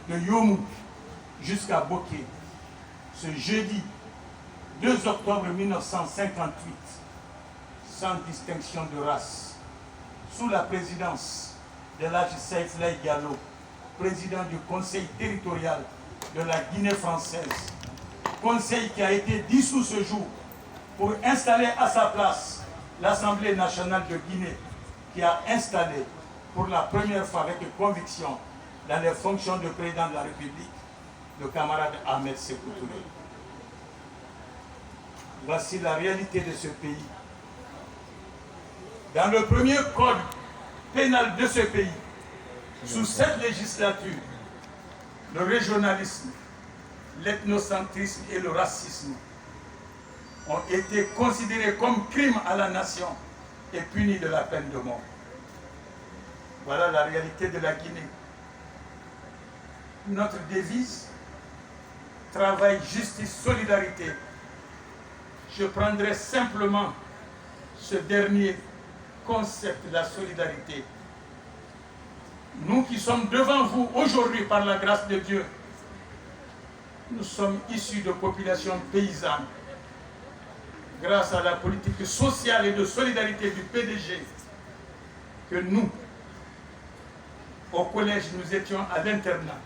de Yomou jusqu'à Boké, ce jeudi 2 octobre 1958, sans distinction de race, sous la présidence de l'Hadj Saïf Laye Diallo, président du Conseil territorial de la Guinée française, conseil qui a été dissous ce jour pour installer à sa place l'Assemblée nationale de Guinée, qui a installé pour la première fois avec conviction dans les fonctions de président de la République le camarade Ahmed Sékou Touré. Voici la réalité de ce pays. Dans le premier code pénal de ce pays, sous cette législature, le régionalisme, l'ethnocentrisme et le racisme ont été considérés comme crimes à la nation et punis de la peine de mort. Voilà la réalité de la Guinée. Notre devise, travail, justice, solidarité. Je prendrai simplement ce dernier concept de la solidarité. Nous qui sommes devant vous aujourd'hui par la grâce de Dieu, nous sommes issus de populations paysannes. Grâce à la politique sociale et de solidarité du PDG, que nous, au collège, nous étions à l'internat,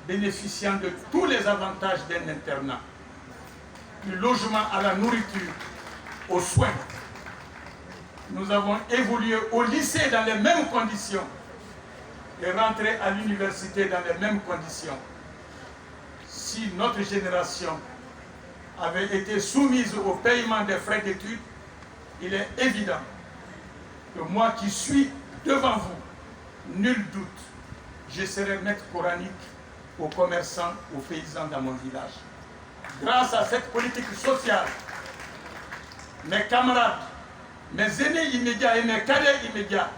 bénéficiant de tous les avantages d'un internat, du logement à la nourriture, aux soins. Nous avons évolué au lycée dans les mêmes conditions et rentré à l'université dans les mêmes conditions. Si notre génération avait été soumise au paiement des frais d'études, il est évident que moi qui suis devant vous, nul doute, je serai maître coranique aux commerçants, aux paysans dans mon village. Grâce à cette politique sociale, mes camarades, mes aînés immédiats et mes cadets immédiats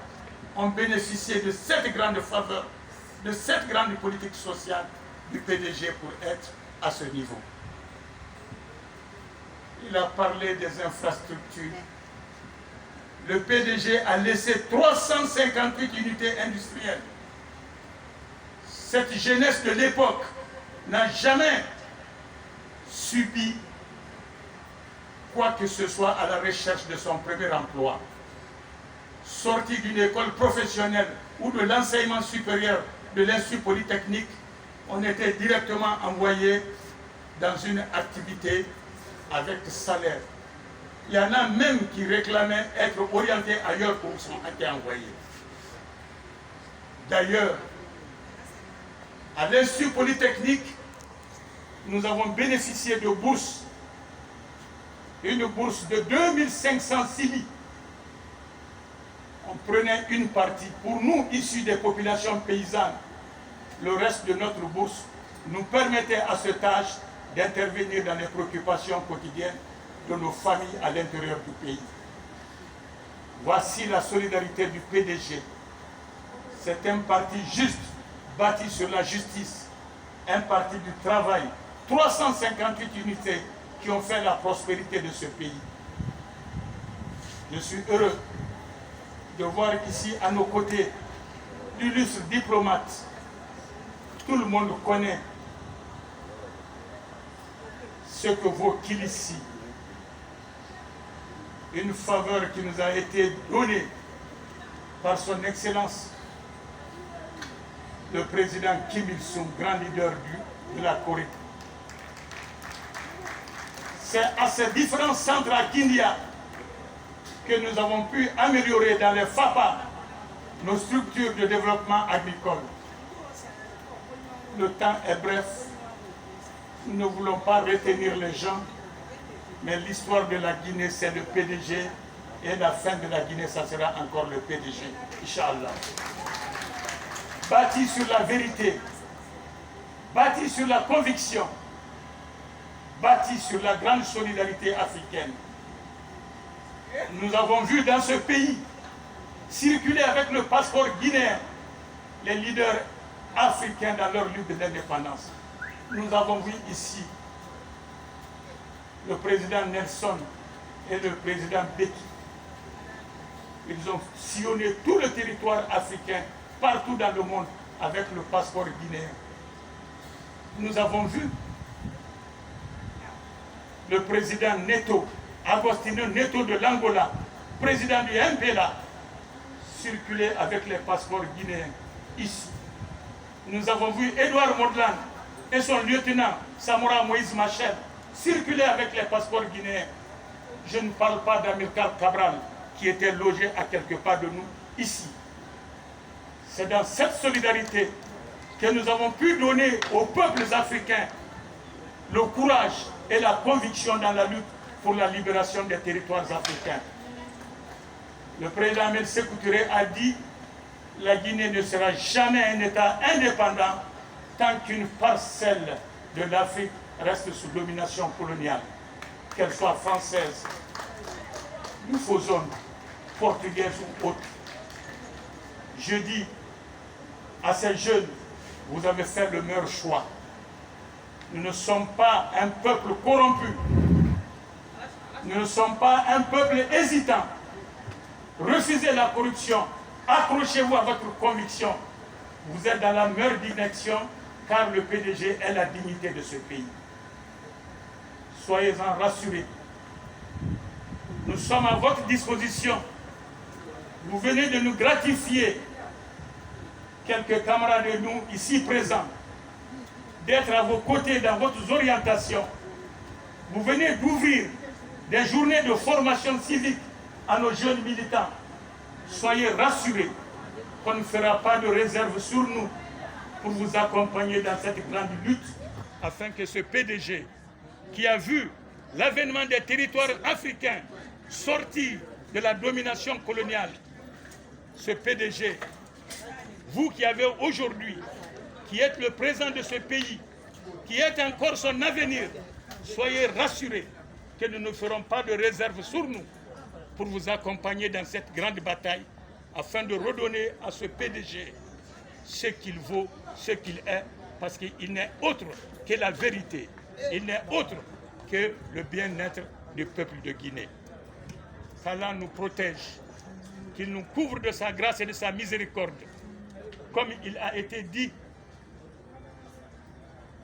ont bénéficié de cette grande faveur, de cette grande politique sociale du PDG pour être à ce niveau. Il a parlé des infrastructures. Le PDG a laissé 358 unités industrielles. Cette jeunesse de l'époque n'a jamais subi quoi que ce soit à la recherche de son premier emploi. Sorti d'une école professionnelle ou de l'enseignement supérieur de l'Institut Polytechnique, on était directement envoyé dans une activité avec salaire. Il y en a même qui réclamaient être orientés ailleurs où ils ont été envoyés. D'ailleurs, à l'Institut Polytechnique, nous avons bénéficié de bourses. Une bourse de 2500 cedi. On prenait une partie. Pour nous, issus des populations paysannes, le reste de notre bourse nous permettait à cet âge d'intervenir dans les préoccupations quotidiennes de nos familles à l'intérieur du pays. Voici la solidarité du PDG. C'est un parti juste, bâti sur la justice, un parti du travail, 358 unités qui ont fait la prospérité de ce pays. Je suis heureux de voir ici à nos côtés d'illustres diplomates. Tout le monde connaît ce que vaut Kilissi. Une faveur qui nous a été donnée par son Excellence, le président Kim Il-sung, grand leader de la Corée. C'est à ces différents centres à Kindia que nous avons pu améliorer dans les FAPA nos structures de développement agricole. Le temps est bref. Nous ne voulons pas retenir les gens, mais l'histoire de la Guinée, c'est le PDG, et la fin de la Guinée, ça sera encore le PDG, Inch'Allah. Bâti sur la vérité, bâti sur la conviction, bâti sur la grande solidarité africaine. Nous avons vu dans ce pays circuler avec le passeport guinéen les leaders africains dans leur lutte de l'indépendance. Nous avons vu ici le président Nelson et le président Beki. Ils ont sillonné tout le territoire africain, partout dans le monde, avec le passeport guinéen. nous avons vu le président Neto, Agostinho Neto de l'Angola, président du MPLA, circuler avec les passeports guinéens ici. Nous avons vu Edouard Mondlane et son lieutenant Samora Moïse Machel circuler avec les passeports guinéens. Je ne parle pas d'Amilcar Cabral qui était logé à quelque part de nous ici. C'est dans cette solidarité que nous avons pu donner aux peuples africains le courage et la conviction dans la lutte pour la libération des territoires africains. Le président Ahmed Sékou Touré a dit que la Guinée ne sera jamais un État indépendant tant qu'une parcelle de l'Afrique reste sous domination coloniale, qu'elle soit française, lusophone, portugaise ou autre. Je dis à ces jeunes, vous avez fait le meilleur choix. Nous ne sommes pas un peuple corrompu. Nous ne sommes pas un peuple hésitant. Refusez la corruption. Accrochez-vous à votre conviction. Vous êtes dans la meilleure direction car le PDG est la dignité de ce pays. Soyez-en rassurés. Nous sommes à votre disposition. Vous venez de nous gratifier, quelques camarades de nous ici présents, d'être à vos côtés dans votre orientation. Vous venez d'ouvrir des journées de formation civique à nos jeunes militants. Soyez rassurés qu'on ne fera pas de réserve sur nous pour vous accompagner dans cette grande lutte afin que ce PDG qui a vu l'avènement des territoires africains sortir de la domination coloniale, ce PDG, vous qui avez aujourd'hui, qui êtes le président de ce pays, qui êtes encore son avenir, soyez rassurés que nous ne ferons pas de réserve sur nous pour vous accompagner dans cette grande bataille afin de redonner à ce PDG ce qu'il vaut, ce qu'il est, parce qu'il n'est autre que la vérité. Il n'est autre que le bien-être du peuple de Guinée. Qu'Allah nous protège, qu'il nous couvre de sa grâce et de sa miséricorde. Comme il a été dit,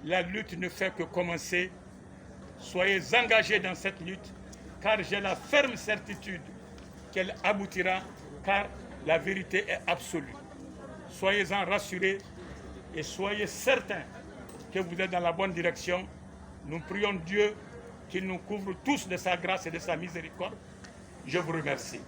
la lutte ne fait que commencer. Soyez engagés dans cette lutte, car j'ai la ferme certitude qu'elle aboutira, car la vérité est absolue. Soyez-en rassurés et soyez certains que vous êtes dans la bonne direction. Nous prions Dieu qu'il nous couvre tous de sa grâce et de sa miséricorde. Je vous remercie.